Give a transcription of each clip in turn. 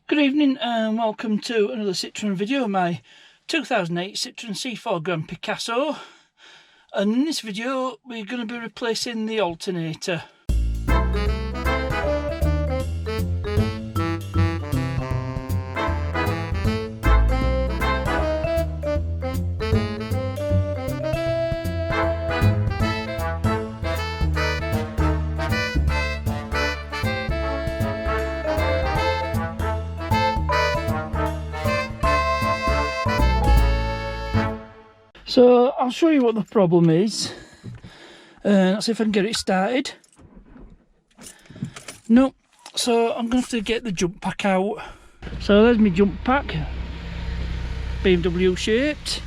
Good evening and welcome to another Citroen video, my 2008 Citroen C4 Grand Picasso. And in this video we're going to be replacing the alternator. So I'll show you what the problem is. Let's see if I can get it started. No, so I'm going to have to get the jump pack out. So there's my jump pack, BMW shaped.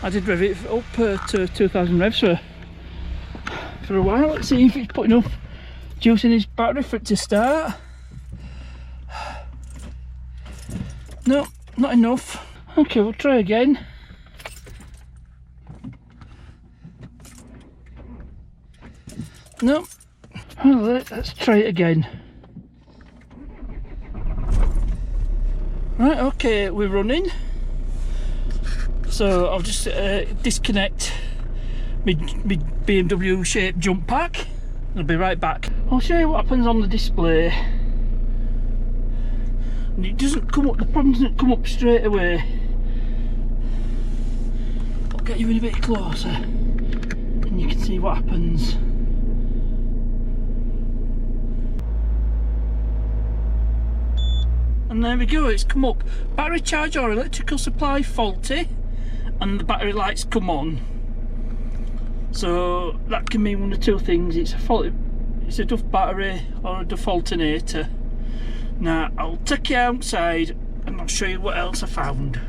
I did rev it up to 2000 revs for a while. Let's see if it's put enough juice in his battery for it to start. No, not enough. Okay, we'll try again. No. Well, let's try it again. Right, okay, we're running. So I'll just disconnect my BMW shaped jump pack. I'll be right back. I'll show you what happens on the display. And it doesn't come up, the problem doesn't come up straight away. I'll get you in a bit closer and you can see what happens. And there we go, it's come up. Battery charge or electrical supply faulty, and the battery lights come on. So that can mean one of two things. It's a faulty, it's a duff battery or a duff alternator. Now I'll take you outside and I'll show you what else I found.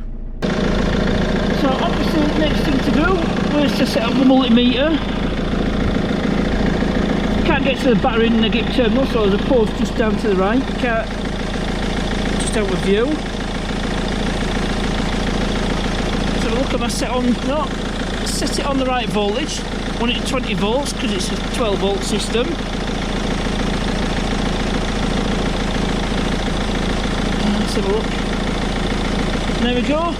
So obviously the next thing to do is to set up the multimeter. Can't get to the battery in the negative terminal, so there's a port just down to the right. Can't, just out of view. So look, am I set on? No, set it on the right voltage. Want it at 20 volts because it's a 12 volt system. Let's have a look. There we go.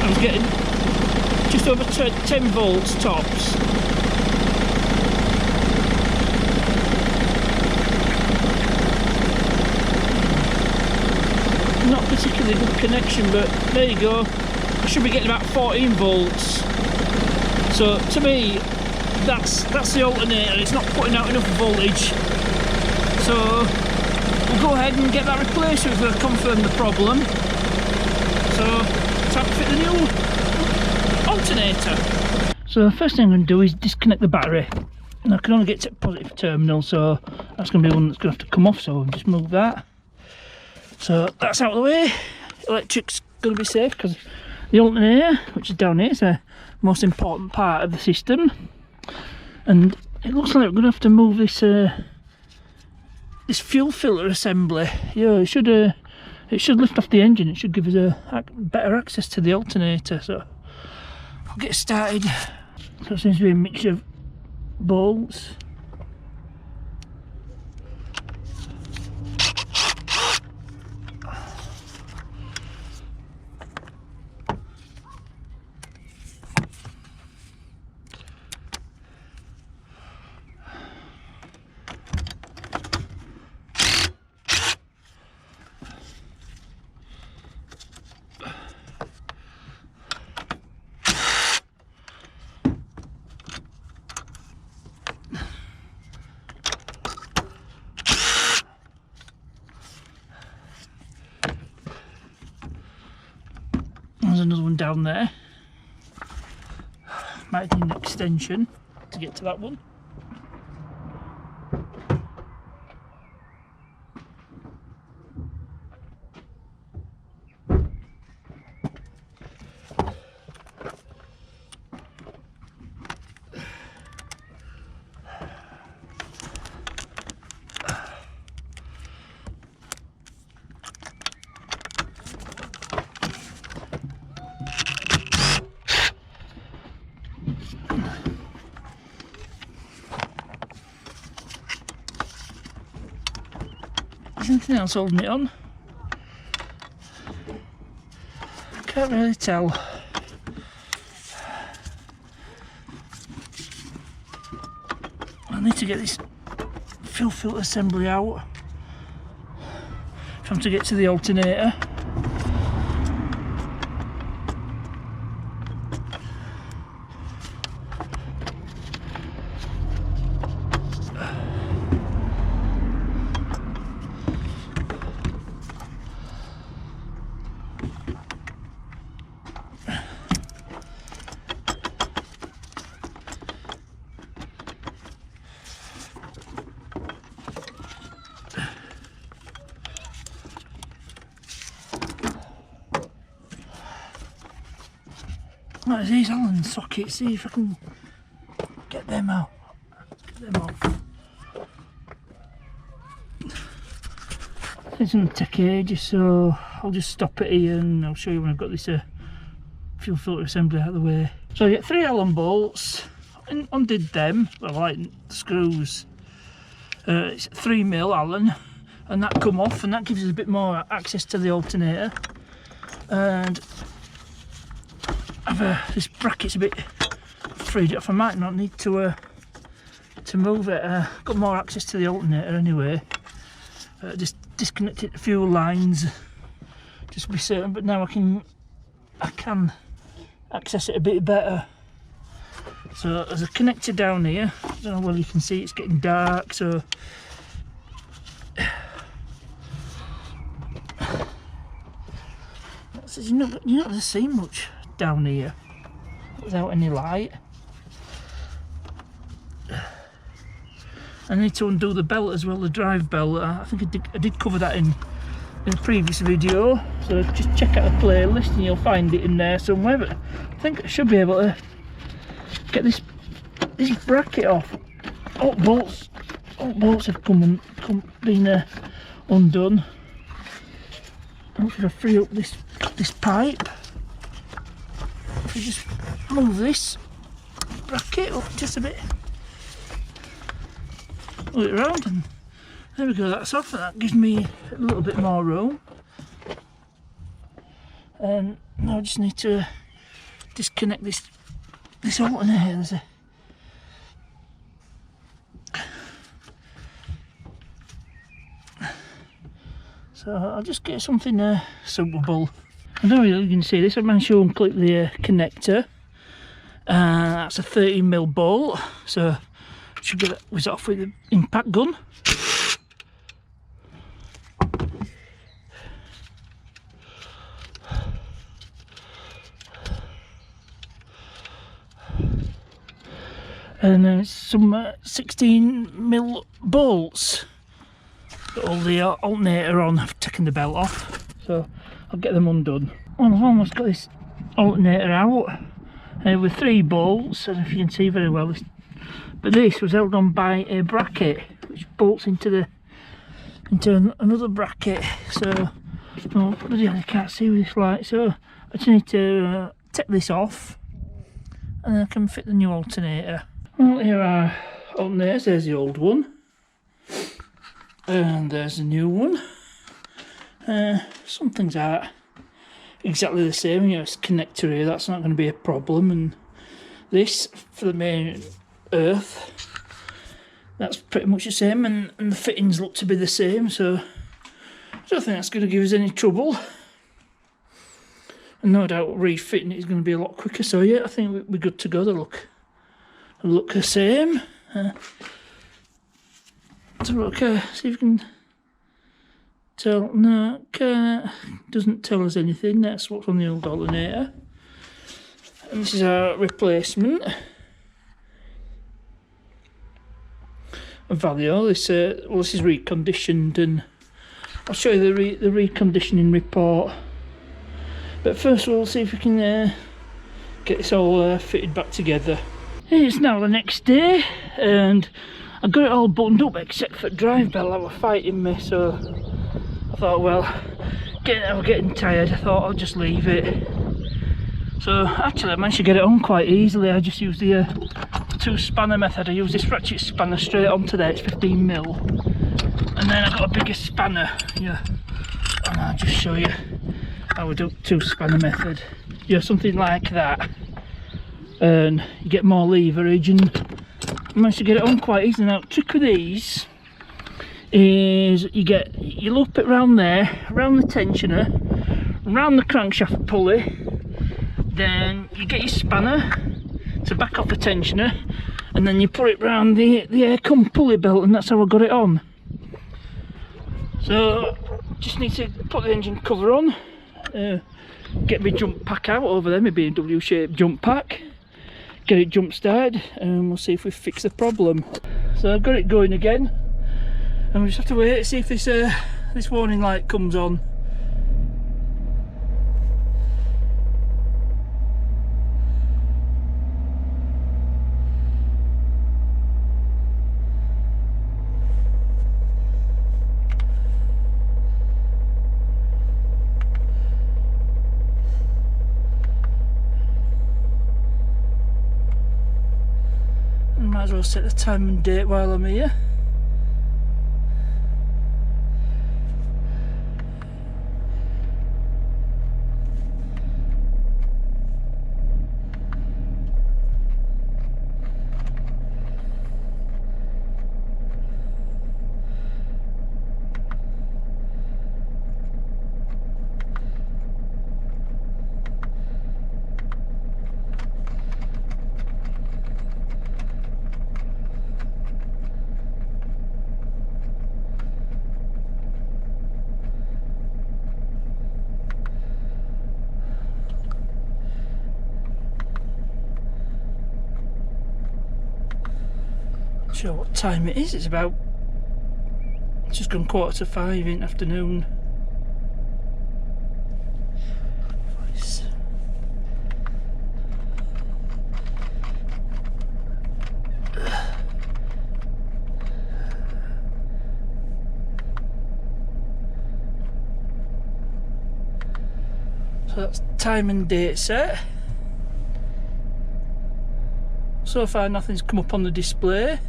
I was getting just over 10 volts tops. Not particularly good connection, but there you go. I should be getting about 14 volts. So to me, that's the alternator. It's not putting out enough voltage. So we'll go ahead and get that replaced if we've confirmed the problem. So time to fit the new alternator. So the first thing I'm going to do is disconnect the battery. And I can only get to positive terminal, so that's going to be one that's going to have to come off, so I'll just move that. So that's out of the way. Electric's going to be safe because the alternator, which is down here, is the most important part of the system. And it looks like we're going to have to move this this fuel filter assembly. Yeah, it should lift off the engine. It should give us a better access to the alternator. So I'll get started. So it seems to be a mixture of bolts. There's another one down there. Might need an extension to get to that one. anything else holding it on? Can't really tell. I need to get this fuel filter assembly out if I'm to get to the alternator. Right, these Allen sockets, see if I can get them out. Get them off. It's going to take ages, so I'll just stop it here and I'll show you when I've got this fuel filter assembly out of the way. So I get 3 Allen bolts, and undid them, well, like the screws. It's 3mm Allen, and that come off, and that gives us a bit more access to the alternator. And this bracket's a bit freed up. I might not need to move it. Got more access to the alternator anyway. Just disconnected the fuel lines just to be certain. But now I can access it a bit better. So there's a connector down here. I don't know whether you can see, it's getting dark. So you're not going to see much down here without any light. I need to undo the belt as well, the drive belt. I think I did cover that in a previous video, so just check out the playlist and you'll find it in there somewhere. But I think I should be able to get this bracket off. All bolts have been undone. Hopefully I free up this pipe. If we just move this bracket up just a bit, move it around, and there we go, that's off, and that gives me a little bit more room. And now I just need to disconnect this alternator. So I'll just get something suitable. I don't know if you can see this. I managed to unclip the connector. That's a 13mm bolt, so I should get it off with the impact gun. And then some 16mm bolts. Got all the alternator on. I've taken the belt off, so I'll get them undone. Well, I've almost got this alternator out with 3 bolts, and if you can see very well, but this was held on by a bracket which bolts into another bracket. So, oh, bloody hell, I can't see with this light. So I just need to take this off, and then I can fit the new alternator. Well, here are alternators. There's the old one. And there's a new one. Some things are exactly the same. You know, it's connector here, that's not going to be a problem. And this for the main earth, that's pretty much the same, and the fittings look to be the same, so I don't think that's going to give us any trouble. And no doubt refitting it is going to be a lot quicker, so yeah, I think we're good to go. They look the same. So look, see if you can tell. No, doesn't tell us anything. That's what's on the old alternator. And this is our replacement. Value. This this is reconditioned, and I'll show you the reconditioning report. But first we'll see if we can get this all fitted back together. It's now the next day, and I got it all buttoned up except for the drive belt that were fighting me, so I thought, well, I was getting tired, I thought I'll just leave it. So actually I managed to get it on quite easily. I just used the 2 spanner method. I used this ratchet spanner straight onto there, it's 15mm. And then I've got a bigger spanner, yeah, and I'll just show you how we do 2 spanner method. Yeah, something like that, and you get more leverage and you manage to get it on quite easily. Now, the trick with these is you loop it round there, around the tensioner, round the crankshaft pulley, then you get your spanner to back off the tensioner, and then you put it round the air cum pulley belt, and that's how I got it on. So just need to put the engine cover on, get my jump pack out over there, my BMW shaped jump pack, get it jump started, and we'll see if we fix the problem. So I've got it going again, and we just have to wait to see if this warning light comes on. Might as well set the time and date while I'm here. Sure what time it is. It's just gone 4:45 in the afternoon. So that's time and date set. So far nothing's come up on the display.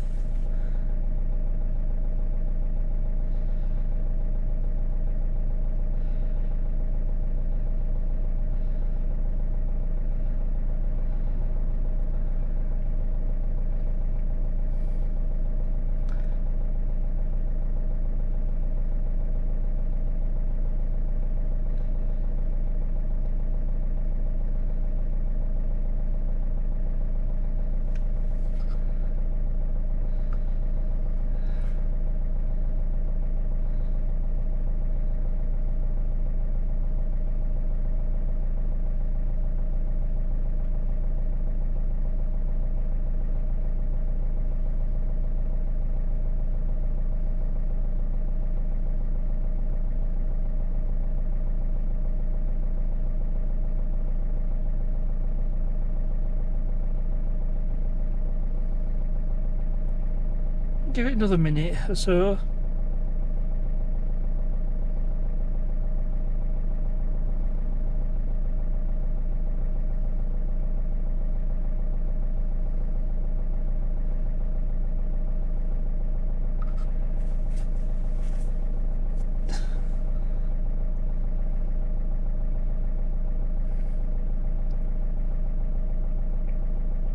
Give it another minute or so.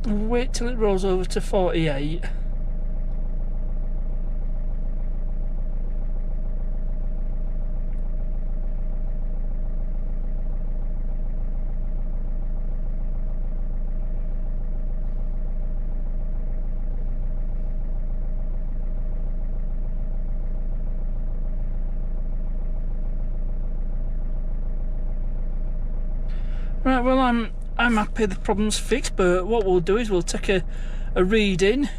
Wait till it rolls over to 48. Right, well I'm happy the problem's fixed, but what we'll do is we'll take a reading,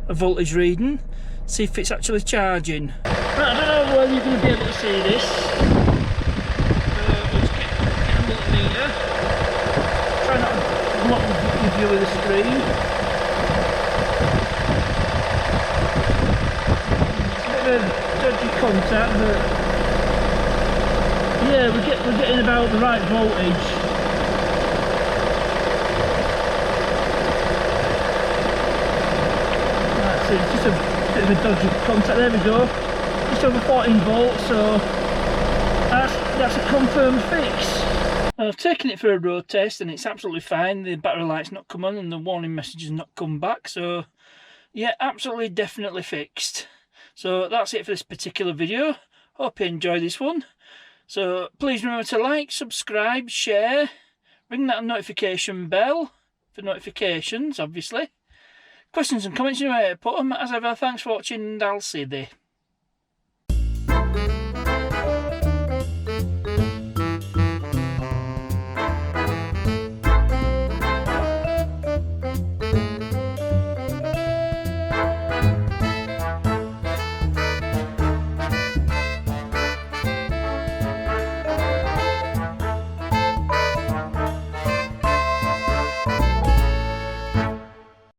a voltage reading, see if it's actually charging. Right, I don't know whether you're going to be able to see this. Let's get a multimeter. Try not to block the view of the screen. It's a bit of a dodgy contact, but yeah, we're getting about the right voltage. It's just a bit of a dodgy contact. There we go. just over 14 volts, so that's a confirmed fix. I've taken it for a road test and it's absolutely fine. The battery light's not come on and the warning message has not come back, so yeah, absolutely definitely fixed. So that's it for this particular video. Hope you enjoyed this one. So please remember to like, subscribe, share, ring that notification bell for notifications, obviously. Questions and comments, you know where to put them. As ever, thanks for watching and I'll see you there.